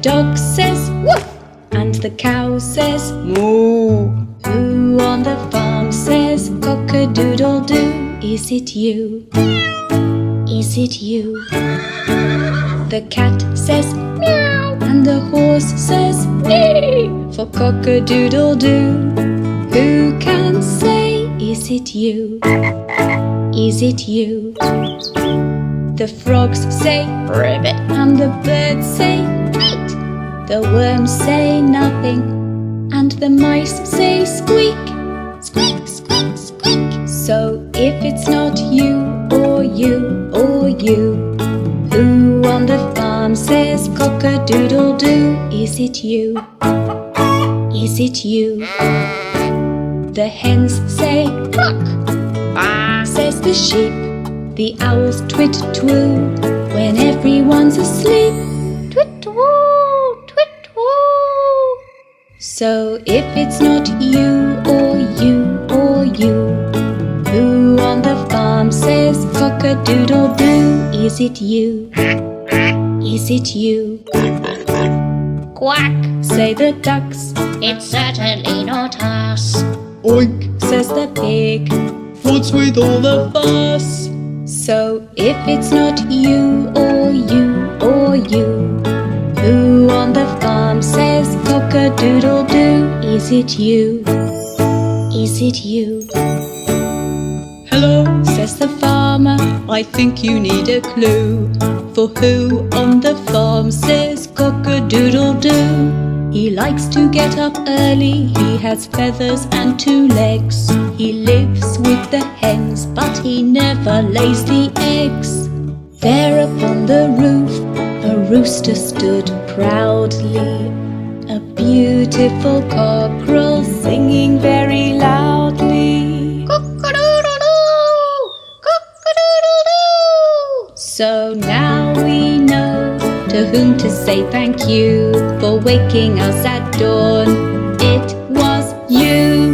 dog says woof, and the cow says moo. Who on the farm says cock-a-doodle-doo? Is it you? Is it you? The cat says meow, and the horse says mee, for cock-a-doodle-doo. Who can say, is it you? Is it you? The frogs say ribbit, and the birds say tweet. The worms say nothing, and the mice say squeak. Squeak, squeak, squeak. So if it's not you, or you, or you, who on the farm says cock-a-doodle-doo? Is it you? Is it you? The hens say cluck, says the sheep. The owls twit-twoo when everyone's asleep. Twit-twoo, twit-twoo. So if it's not you, or you, or you, who on the farm says cock-a-doodle-doo? Is it you? Is it you? Quack, say the ducks. It's certainly not us. Oink, says the pig. What's with all the fuss? So if it's not you, or you, or you, who on the farm says cock-a-doodle-doo? Is it you? Is it you? Hello, says the farmer, I think you need a clue. For who on the farm says cock-a-doodle-doo? He likes to get up early, he has feathers and 2 legs. He lives with the hens, but he never lays the eggs. There upon the roof, a rooster stood proudly, a beautiful cockerel singing very loudly. Cock-a-doodle-doo, cock-a-doodle-doo. So now we know to whom to say thank you for waking us at dawn. It was you.